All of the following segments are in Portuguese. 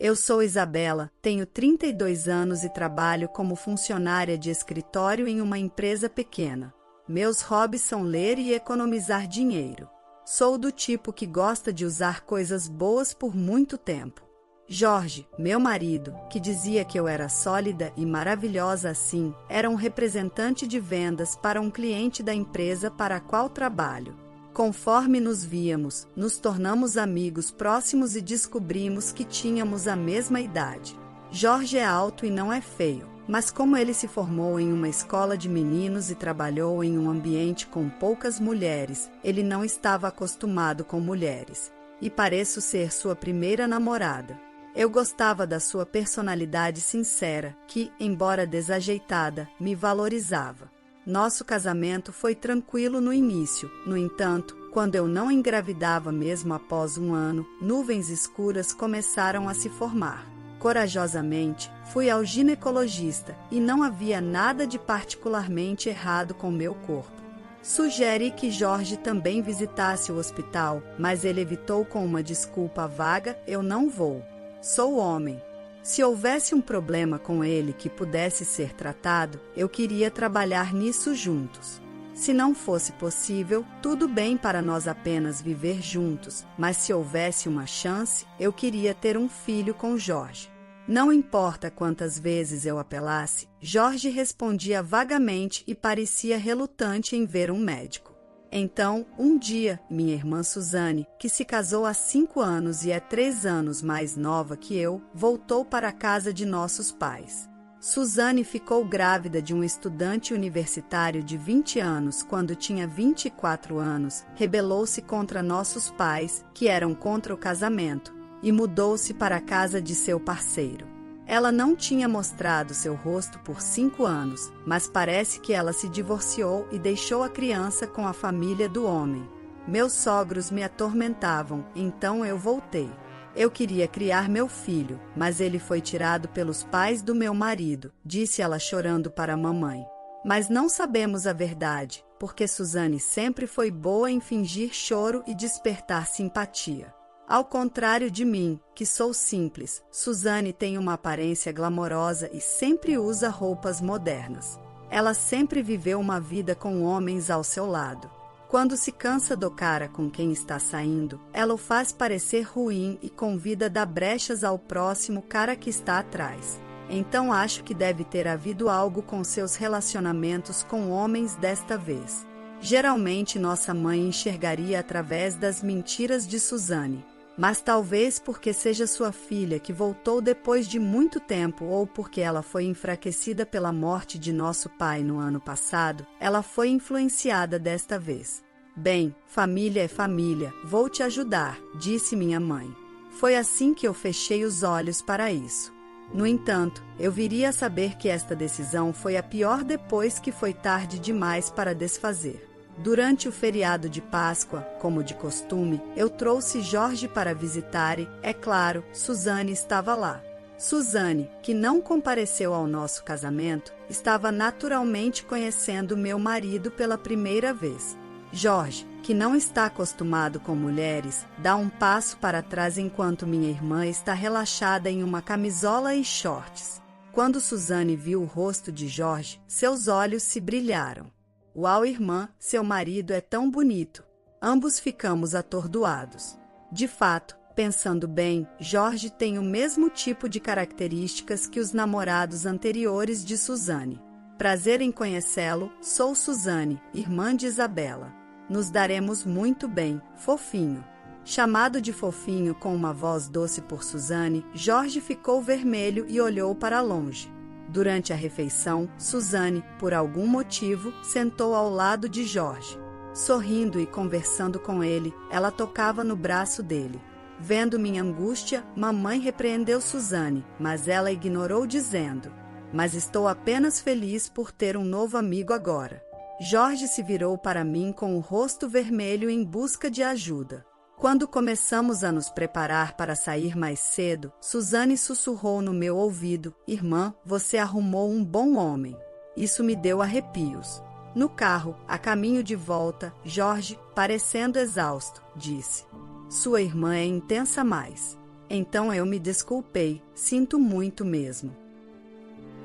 Eu sou Isabela, tenho 32 anos e trabalho como funcionária de escritório em uma empresa pequena. Meus hobbies são ler e economizar dinheiro. Sou do tipo que gosta de usar coisas boas por muito tempo. Jorge, meu marido, que dizia que eu era sólida e maravilhosa assim, era um representante de vendas para um cliente da empresa para a qual trabalho. Conforme nos víamos, nos tornamos amigos próximos e descobrimos que tínhamos a mesma idade. Jorge é alto e não é feio, mas como ele se formou em uma escola de meninos e trabalhou em um ambiente com poucas mulheres, ele não estava acostumado com mulheres. E pareço ser sua primeira namorada. Eu gostava da sua personalidade sincera, que, embora desajeitada, me valorizava. Nosso casamento foi tranquilo no início, no entanto, quando eu não engravidava mesmo após um ano, nuvens escuras começaram a se formar. Corajosamente, fui ao ginecologista e não havia nada de particularmente errado com meu corpo. Sugeri que Jorge também visitasse o hospital, mas ele evitou com uma desculpa vaga: eu não vou. Sou homem. Se houvesse um problema com ele que pudesse ser tratado, eu queria trabalhar nisso juntos. Se não fosse possível, tudo bem para nós apenas viver juntos, mas se houvesse uma chance, eu queria ter um filho com Jorge. Não importa quantas vezes eu apelasse, Jorge respondia vagamente e parecia relutante em ver um médico. Então, um dia, minha irmã Suzane, que se casou há 5 anos e é 3 anos mais nova que eu, voltou para a casa de nossos pais. Suzane ficou grávida de um estudante universitário de 20 anos quando tinha 24 anos, rebelou-se contra nossos pais, que eram contra o casamento, e mudou-se para a casa de seu parceiro. Ela não tinha mostrado seu rosto por 5 anos, mas parece que ela se divorciou e deixou a criança com a família do homem. Meus sogros me atormentavam, então eu voltei. Eu queria criar meu filho, mas ele foi tirado pelos pais do meu marido, disse ela chorando para a mamãe. Mas não sabemos a verdade, porque Suzane sempre foi boa em fingir choro e despertar simpatia. Ao contrário de mim, que sou simples, Suzane tem uma aparência glamourosa e sempre usa roupas modernas. Ela sempre viveu uma vida com homens ao seu lado. Quando se cansa do cara com quem está saindo, ela o faz parecer ruim e convida a dar brechas ao próximo cara que está atrás. Então acho que deve ter havido algo com seus relacionamentos com homens desta vez. Geralmente nossa mãe enxergaria através das mentiras de Suzane. Mas talvez porque seja sua filha que voltou depois de muito tempo ou porque ela foi enfraquecida pela morte de nosso pai no ano passado, ela foi influenciada desta vez. Bem, família é família, vou te ajudar, disse minha mãe. Foi assim que eu fechei os olhos para isso. No entanto, eu viria a saber que esta decisão foi a pior depois que foi tarde demais para desfazer. Durante o feriado de Páscoa, como de costume, eu trouxe Jorge para visitar e, é claro, Suzane estava lá. Suzane, que não compareceu ao nosso casamento, estava naturalmente conhecendo meu marido pela primeira vez. Jorge, que não está acostumado com mulheres, dá um passo para trás enquanto minha irmã está relaxada em uma camisola e shorts. Quando Suzane viu o rosto de Jorge, seus olhos se brilharam. Uau, irmã, seu marido é tão bonito. Ambos ficamos atordoados. De fato, pensando bem, Jorge tem o mesmo tipo de características que os namorados anteriores de Suzane. Prazer em conhecê-lo, sou Suzane, irmã de Isabela. Nos daremos muito bem, fofinho. Chamado de fofinho com uma voz doce por Suzane, Jorge ficou vermelho e olhou para longe. Durante a refeição, Suzane, por algum motivo, sentou ao lado de Jorge. Sorrindo e conversando com ele, ela tocava no braço dele. Vendo minha angústia, mamãe repreendeu Suzane, mas ela ignorou dizendo: "Mas estou apenas feliz por ter um novo amigo agora." Jorge se virou para mim com o rosto vermelho em busca de ajuda. Quando começamos a nos preparar para sair mais cedo, Suzane sussurrou no meu ouvido: "Irmã, você arrumou um bom homem." Isso me deu arrepios. No carro, a caminho de volta, Jorge, parecendo exausto, disse: "Sua irmã é intensa mais." Então eu me desculpei, sinto muito mesmo.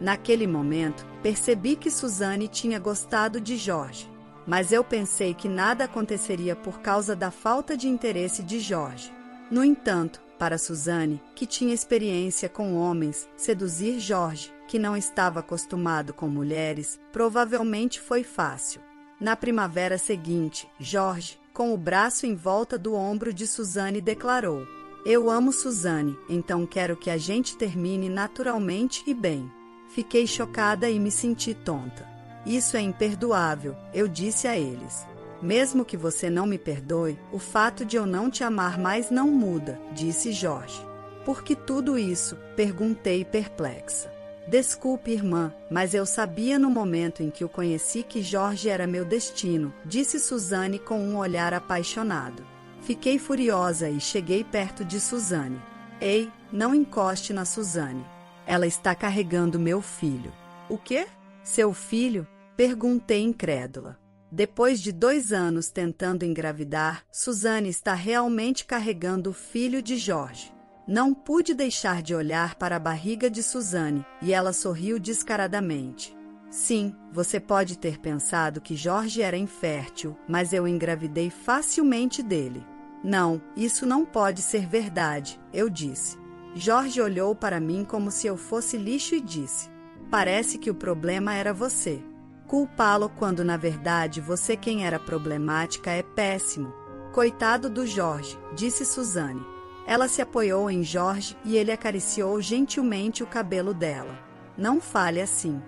Naquele momento, percebi que Suzane tinha gostado de Jorge, mas eu pensei que nada aconteceria por causa da falta de interesse de Jorge. No entanto, para Suzane, que tinha experiência com homens, seduzir Jorge, que não estava acostumado com mulheres, provavelmente foi fácil. Na primavera seguinte, Jorge, com o braço em volta do ombro de Suzane, declarou: "Eu amo Suzane, então quero que a gente termine naturalmente e bem." Fiquei chocada e me senti tonta. "Isso é imperdoável", eu disse a eles. "Mesmo que você não me perdoe, o fato de eu não te amar mais não muda", disse Jorge. "Por que tudo isso?", perguntei perplexa. "Desculpe, irmã, mas eu sabia no momento em que o conheci que Jorge era meu destino", disse Suzane com um olhar apaixonado. Fiquei furiosa e cheguei perto de Suzane. "Ei, não encoste na Suzane. Ela está carregando meu filho." "O quê? Seu filho?", perguntei incrédula. Depois de 2 anos tentando engravidar, Suzane está realmente carregando o filho de Jorge. Não pude deixar de olhar para a barriga de Suzane, e ela sorriu descaradamente. "Sim, você pode ter pensado que Jorge era infértil, mas eu engravidei facilmente dele." "Não, isso não pode ser verdade", eu disse. Jorge olhou para mim como se eu fosse lixo e disse: "Parece que o problema era você. Culpá-lo quando na verdade você quem era problemática é péssimo." "Coitado do Jorge", disse Suzane. Ela se apoiou em Jorge e ele acariciou gentilmente o cabelo dela. "Não fale assim.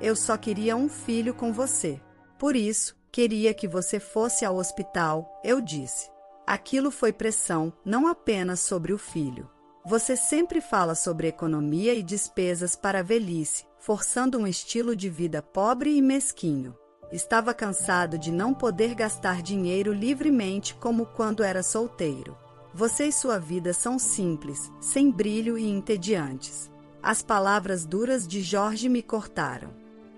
Eu só queria um filho com você. Por isso, queria que você fosse ao hospital", eu disse. "Aquilo foi pressão, não apenas sobre o filho. Você sempre fala sobre economia e despesas para a velhice, forçando um estilo de vida pobre e mesquinho. Estava cansado de não poder gastar dinheiro livremente como quando era solteiro. Você e sua vida são simples, sem brilho e entediantes." As palavras duras de Jorge me cortaram.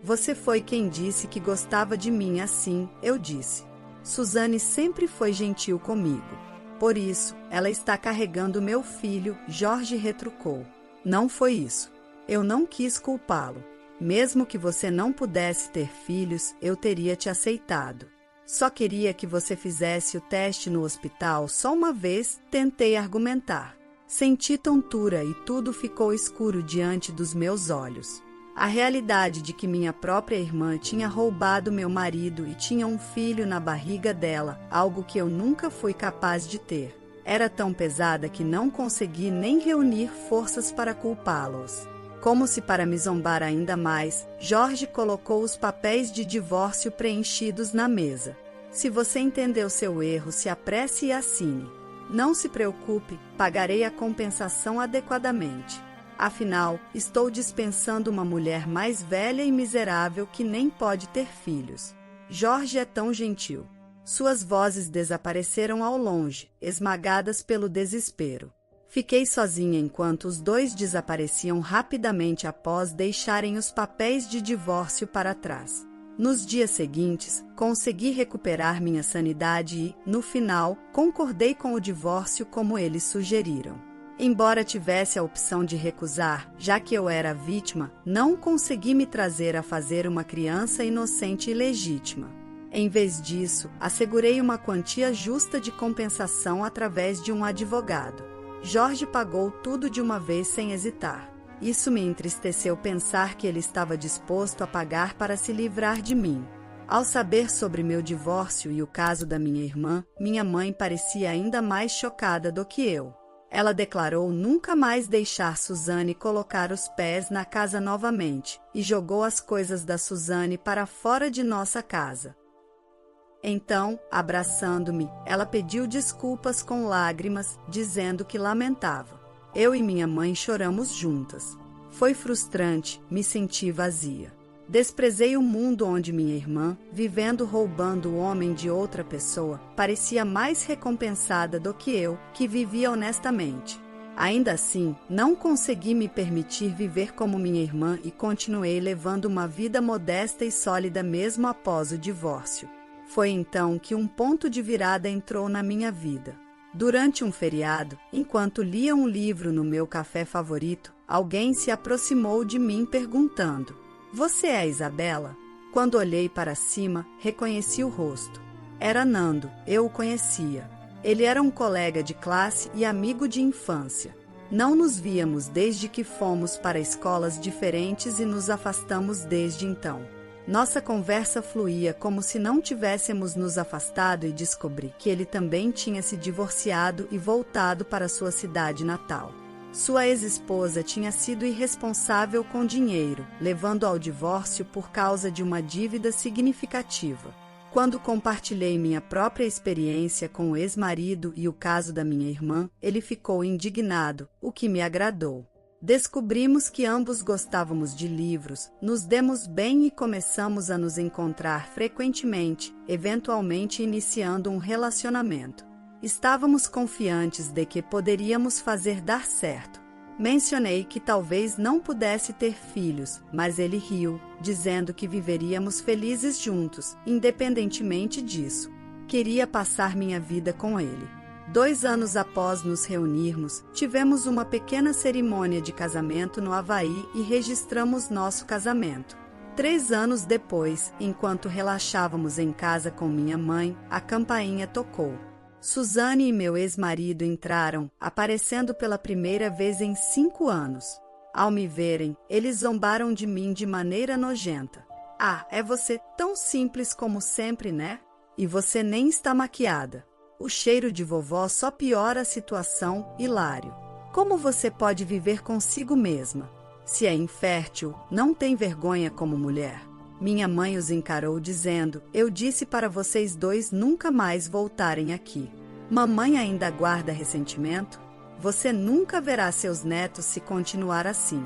"Você foi quem disse que gostava de mim assim", eu disse. "Suzane sempre foi gentil comigo." "Por isso, ela está carregando meu filho", Jorge retrucou. "Não foi isso. Eu não quis culpá-lo. Mesmo que você não pudesse ter filhos, eu teria te aceitado. Só queria que você fizesse o teste no hospital só uma vez", tentei argumentar. Senti tontura e tudo ficou escuro diante dos meus olhos. A realidade de que minha própria irmã tinha roubado meu marido e tinha um filho na barriga dela, algo que eu nunca fui capaz de ter, era tão pesada que não consegui nem reunir forças para culpá-los. Como se para me zombar ainda mais, Jorge colocou os papéis de divórcio preenchidos na mesa. "Se você entendeu seu erro, se apresse e assine. Não se preocupe, pagarei a compensação adequadamente. Afinal, estou dispensando uma mulher mais velha e miserável que nem pode ter filhos." Jorge é tão gentil. Suas vozes desapareceram ao longe, esmagadas pelo desespero. Fiquei sozinha enquanto os dois desapareciam rapidamente após deixarem os papéis de divórcio para trás. Nos dias seguintes, consegui recuperar minha sanidade e, no final, concordei com o divórcio como eles sugeriram. Embora tivesse a opção de recusar, já que eu era vítima, não consegui me trazer a fazer uma criança inocente e legítima. Em vez disso, assegurei uma quantia justa de compensação através de um advogado. Jorge pagou tudo de uma vez sem hesitar. Isso me entristeceu pensar que ele estava disposto a pagar para se livrar de mim. Ao saber sobre meu divórcio e o caso da minha irmã, minha mãe parecia ainda mais chocada do que eu. Ela declarou nunca mais deixar Suzane colocar os pés na casa novamente e jogou as coisas da Suzane para fora de nossa casa. Então, abraçando-me, ela pediu desculpas com lágrimas, dizendo que lamentava. Eu e minha mãe choramos juntas. Foi frustrante, me senti vazia. Desprezei o mundo onde minha irmã, vivendo roubando o homem de outra pessoa, parecia mais recompensada do que eu, que vivia honestamente. Ainda assim, não consegui me permitir viver como minha irmã e continuei levando uma vida modesta e sólida mesmo após o divórcio. Foi então que um ponto de virada entrou na minha vida. Durante um feriado, enquanto lia um livro no meu café favorito, alguém se aproximou de mim perguntando: "Você é a Isabela?" Quando olhei para cima, reconheci o rosto. Era Nando, eu o conhecia. Ele era um colega de classe e amigo de infância. Não nos víamos desde que fomos para escolas diferentes e nos afastamos desde então. Nossa conversa fluía como se não tivéssemos nos afastado e descobri que ele também tinha se divorciado e voltado para sua cidade natal. Sua ex-esposa tinha sido irresponsável com dinheiro, levando ao divórcio por causa de uma dívida significativa. Quando compartilhei minha própria experiência com o ex-marido e o caso da minha irmã, ele ficou indignado, o que me agradou. Descobrimos que ambos gostávamos de livros, nos demos bem e começamos a nos encontrar frequentemente, eventualmente iniciando um relacionamento. Estávamos confiantes de que poderíamos fazer dar certo. Mencionei que talvez não pudesse ter filhos, mas ele riu, dizendo que viveríamos felizes juntos, independentemente disso. Queria passar minha vida com ele. 2 anos após nos reunirmos, tivemos uma pequena cerimônia de casamento no Havaí e registramos nosso casamento. 3 anos depois, enquanto relaxávamos em casa com minha mãe, a campainha tocou. Suzane e meu ex-marido entraram, aparecendo pela primeira vez em 5 anos. Ao me verem, eles zombaram de mim de maneira nojenta. "Ah, é você tão simples como sempre, né? E você nem está maquiada. O cheiro de vovó só piora a situação, hilário. Como você pode viver consigo mesma? Se é infértil, não tem vergonha como mulher." Minha mãe os encarou dizendo: "Eu disse para vocês dois nunca mais voltarem aqui." Mamãe ainda guarda ressentimento? Você nunca verá seus netos se continuar assim.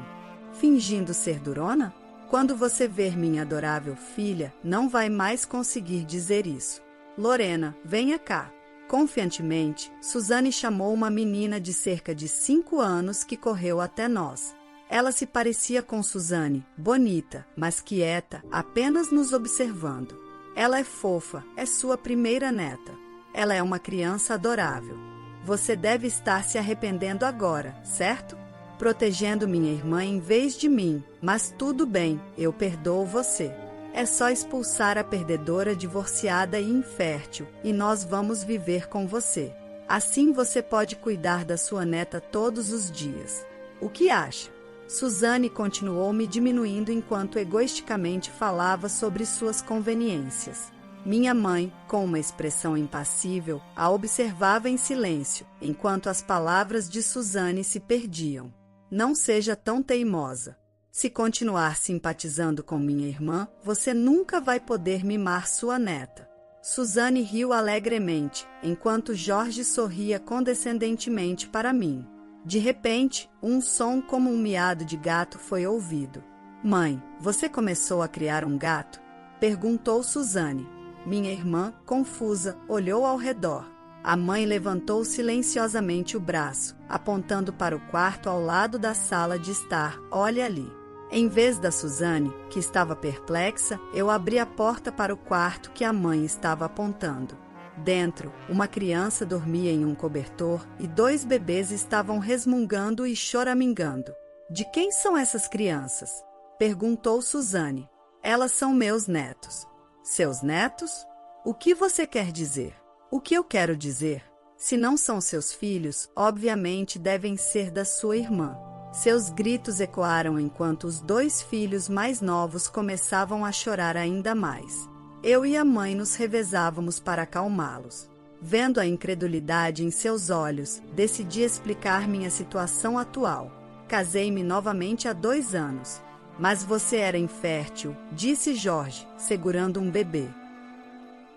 Fingindo ser durona? Quando você ver minha adorável filha, não vai mais conseguir dizer isso. Lorena, venha cá. Confiantemente, Suzane chamou uma menina de cerca de 5 anos que correu até nós. Ela se parecia com Suzane, bonita, mas quieta, apenas nos observando. Ela é fofa, é sua primeira neta. Ela é uma criança adorável. Você deve estar se arrependendo agora, certo? Protegendo minha irmã em vez de mim, mas tudo bem, eu perdoo você. É só expulsar a perdedora divorciada e infértil, e nós vamos viver com você. Assim você pode cuidar da sua neta todos os dias. O que acha? Suzane continuou me diminuindo enquanto egoisticamente falava sobre suas conveniências. Minha mãe, com uma expressão impassível, a observava em silêncio, enquanto as palavras de Suzane se perdiam. Não seja tão teimosa. Se continuar simpatizando com minha irmã, você nunca vai poder mimar sua neta. Suzane riu alegremente, enquanto Jorge sorria condescendentemente para mim. De repente, um som como um miado de gato foi ouvido. Mãe, você começou a criar um gato? Perguntou Suzane. Minha irmã, confusa, olhou ao redor. A mãe levantou silenciosamente o braço, apontando para o quarto ao lado da sala de estar. Olha ali. Em vez da Suzane, que estava perplexa, eu abri a porta para o quarto que a mãe estava apontando. Dentro, uma criança dormia em um cobertor e 2 bebês estavam resmungando e choramingando. De quem são essas crianças? Perguntou Suzane. Elas são meus netos. Seus netos? O que você quer dizer? O que eu quero dizer? Se não são seus filhos, obviamente devem ser da sua irmã. Seus gritos ecoaram enquanto os 2 filhos mais novos começavam a chorar ainda mais. Eu e a mãe nos revezávamos para acalmá-los. Vendo a incredulidade em seus olhos, decidi explicar minha situação atual. Casei-me novamente há 2 anos. Mas você era infértil, disse Jorge, segurando um bebê.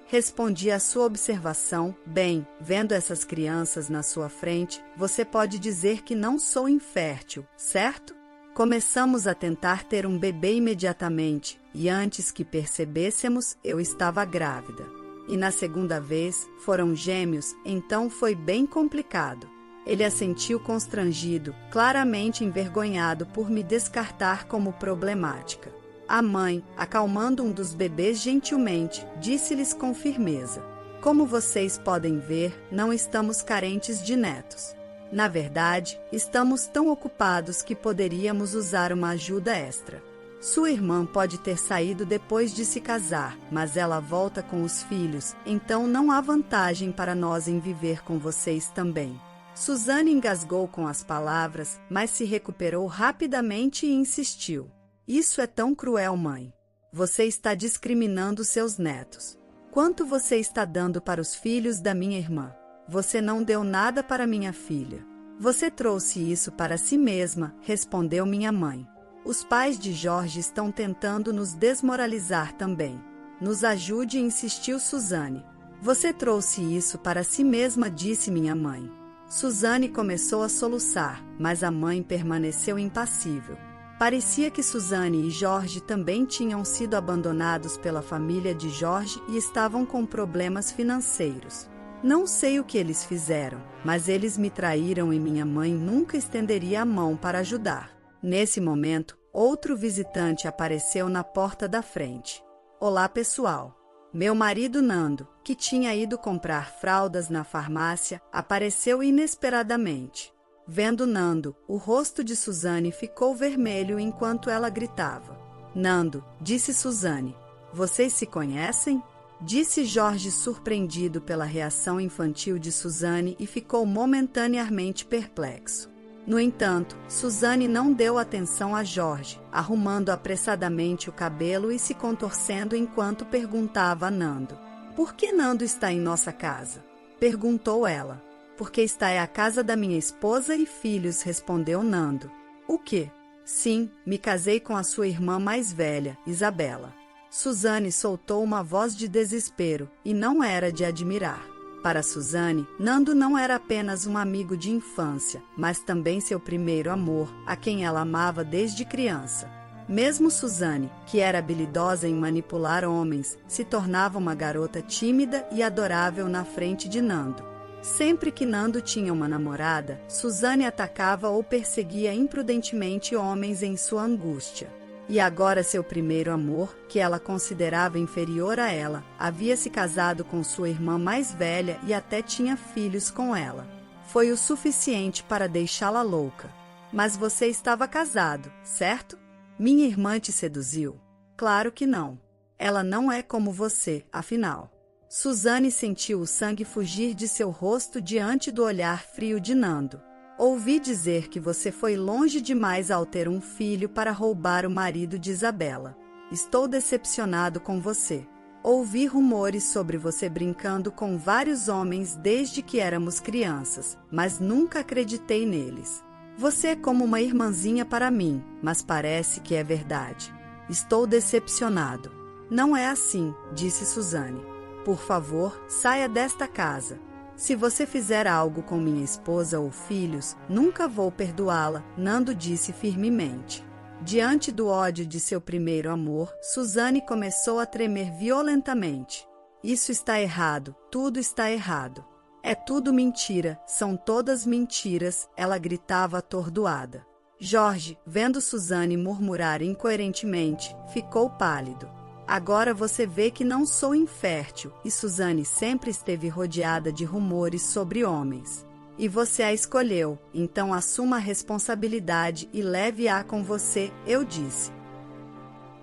Respondi à sua observação: bem, vendo essas crianças na sua frente, você pode dizer que não sou infértil, certo? Começamos a tentar ter um bebê imediatamente, e antes que percebêssemos, eu estava grávida. E na segunda vez, foram gêmeos, então foi bem complicado. Ele assentiu constrangido, claramente envergonhado por me descartar como problemática. A mãe, acalmando um dos bebês gentilmente, disse-lhes com firmeza: Como vocês podem ver, não estamos carentes de netos. Na verdade, estamos tão ocupados que poderíamos usar uma ajuda extra. Sua irmã pode ter saído depois de se casar, mas ela volta com os filhos, então não há vantagem para nós em viver com vocês também. Suzane engasgou com as palavras, mas se recuperou rapidamente e insistiu. Isso é tão cruel, mãe. Você está discriminando seus netos. Quanto você está dando para os filhos da minha irmã? Você não deu nada para minha filha. Você trouxe isso para si mesma, respondeu minha mãe. Os pais de Jorge estão tentando nos desmoralizar também. Nos ajude, insistiu Suzane. Você trouxe isso para si mesma, disse minha mãe. Suzane começou a soluçar, mas a mãe permaneceu impassível. Parecia que Suzane e Jorge também tinham sido abandonados pela família de Jorge e estavam com problemas financeiros. Não sei o que eles fizeram, mas eles me traíram e minha mãe nunca estenderia a mão para ajudar. Nesse momento, outro visitante apareceu na porta da frente. Olá, pessoal. Meu marido Nando, que tinha ido comprar fraldas na farmácia, apareceu inesperadamente. Vendo Nando, o rosto de Suzane ficou vermelho enquanto ela gritava. Nando, disse Suzane, vocês se conhecem? Disse Jorge, surpreendido pela reação infantil de Suzane, e ficou momentaneamente perplexo. No entanto, Suzane não deu atenção a Jorge, arrumando apressadamente o cabelo e se contorcendo enquanto perguntava a Nando. Por que Nando está em nossa casa? Perguntou ela. Porque esta é a casa da minha esposa e filhos, respondeu Nando. O quê? Sim, me casei com a sua irmã mais velha, Isabela. Suzane soltou uma voz de desespero, e não era de admirar. Para Suzane, Nando não era apenas um amigo de infância, mas também seu primeiro amor, a quem ela amava desde criança. Mesmo Suzane, que era habilidosa em manipular homens, se tornava uma garota tímida e adorável na frente de Nando. Sempre que Nando tinha uma namorada, Suzane atacava ou perseguia imprudentemente homens em sua angústia. E agora seu primeiro amor, que ela considerava inferior a ela, havia se casado com sua irmã mais velha e até tinha filhos com ela. Foi o suficiente para deixá-la louca. Mas você estava casado, certo? Minha irmã te seduziu? Claro que não. Ela não é como você, afinal. Suzane sentiu o sangue fugir de seu rosto diante do olhar frio de Nando. Ouvi dizer que você foi longe demais ao ter um filho para roubar o marido de Isabela. Estou decepcionado com você. Ouvi rumores sobre você brincando com vários homens desde que éramos crianças, mas nunca acreditei neles. Você é como uma irmãzinha para mim, mas parece que é verdade. Estou decepcionado. Não é assim, disse Suzane. Por favor, saia desta casa. Se você fizer algo com minha esposa ou filhos, nunca vou perdoá-la, Nando disse firmemente. Diante do ódio de seu primeiro amor, Suzane começou a tremer violentamente. Isso está errado, tudo está errado. É tudo mentira, são todas mentiras, ela gritava atordoada. Jorge, vendo Suzane murmurar incoerentemente, ficou pálido. Agora você vê que não sou infértil, e Suzane sempre esteve rodeada de rumores sobre homens. E você a escolheu, então assuma a responsabilidade e leve-a com você, eu disse.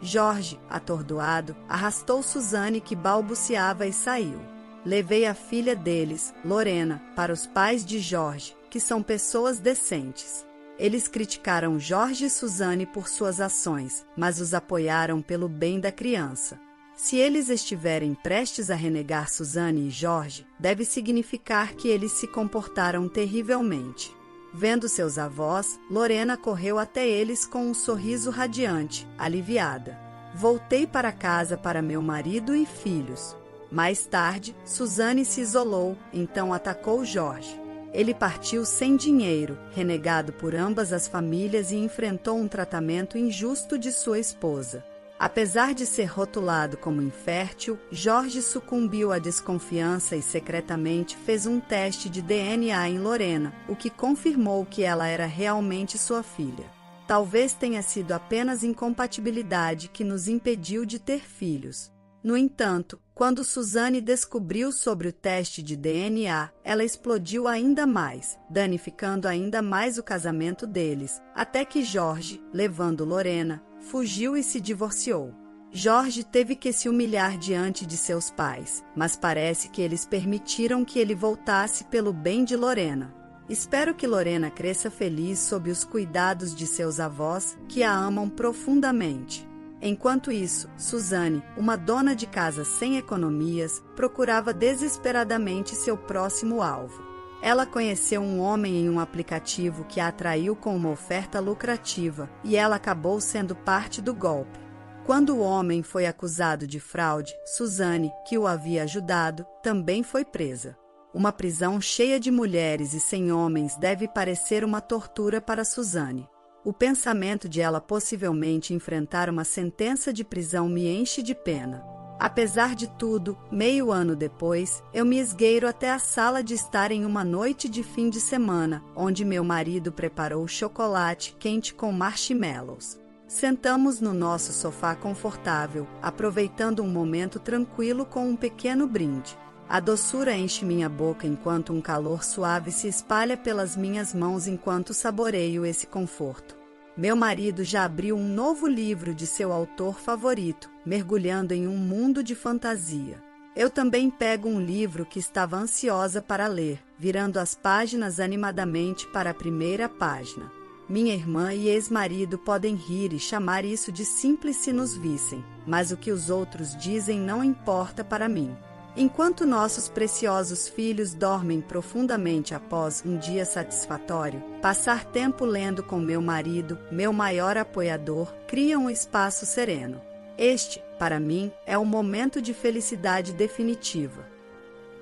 Jorge, atordoado, arrastou Suzane, que balbuciava, e saiu. Levei a filha deles, Lorena, para os pais de Jorge, que são pessoas decentes. Eles criticaram Jorge e Suzane por suas ações, mas os apoiaram pelo bem da criança. Se eles estiverem prestes a renegar Suzane e Jorge, deve significar que eles se comportaram terrivelmente. Vendo seus avós, Lorena correu até eles com um sorriso radiante, aliviada. Voltei para casa para meu marido e filhos. Mais tarde, Suzane se isolou, então atacou Jorge. Ele partiu sem dinheiro, renegado por ambas as famílias, e enfrentou um tratamento injusto de sua esposa. Apesar de ser rotulado como infértil, Jorge sucumbiu à desconfiança e secretamente fez um teste de DNA em Lorena, o que confirmou que ela era realmente sua filha. Talvez tenha sido apenas incompatibilidade que nos impediu de ter filhos. No entanto, Quando Suzane descobriu sobre o teste de DNA, ela explodiu ainda mais, danificando ainda mais o casamento deles, até que Jorge, levando Lorena, fugiu e se divorciou. Jorge teve que se humilhar diante de seus pais, mas parece que eles permitiram que ele voltasse pelo bem de Lorena. Espero que Lorena cresça feliz sob os cuidados de seus avós, que a amam profundamente. Enquanto isso, Suzane, uma dona de casa sem economias, procurava desesperadamente seu próximo alvo. Ela conheceu um homem em um aplicativo que a atraiu com uma oferta lucrativa, e ela acabou sendo parte do golpe. Quando o homem foi acusado de fraude, Suzane, que o havia ajudado, também foi presa. Uma prisão cheia de mulheres e sem homens deve parecer uma tortura para Suzane. O pensamento de ela possivelmente enfrentar uma sentença de prisão me enche de pena. Apesar de tudo, meio ano depois, eu me esgueiro até a sala de estar em uma noite de fim de semana, onde meu marido preparou chocolate quente com marshmallows. Sentamos no nosso sofá confortável, aproveitando um momento tranquilo com um pequeno brinde. A doçura enche minha boca enquanto um calor suave se espalha pelas minhas mãos enquanto saboreio esse conforto. Meu marido já abriu um novo livro de seu autor favorito, mergulhando em um mundo de fantasia. Eu também pego um livro que estava ansiosa para ler, virando as páginas animadamente para a primeira página. Minha irmã e ex-marido podem rir e chamar isso de simples se nos vissem, mas o que os outros dizem não importa para mim. Enquanto nossos preciosos filhos dormem profundamente após um dia satisfatório, passar tempo lendo com meu marido, meu maior apoiador, cria um espaço sereno. Este, para mim, é um momento de felicidade definitiva.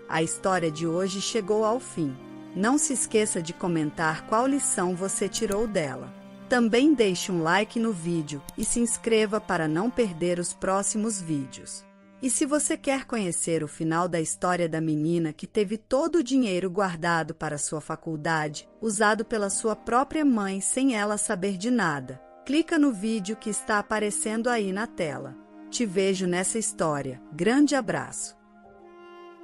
A história de hoje chegou ao fim. Não se esqueça de comentar qual lição você tirou dela. Também deixe um like no vídeo e se inscreva para não perder os próximos vídeos. E se você quer conhecer o final da história da menina que teve todo o dinheiro guardado para sua faculdade, usado pela sua própria mãe sem ela saber de nada, clica no vídeo que está aparecendo aí na tela. Te vejo nessa história. Grande abraço!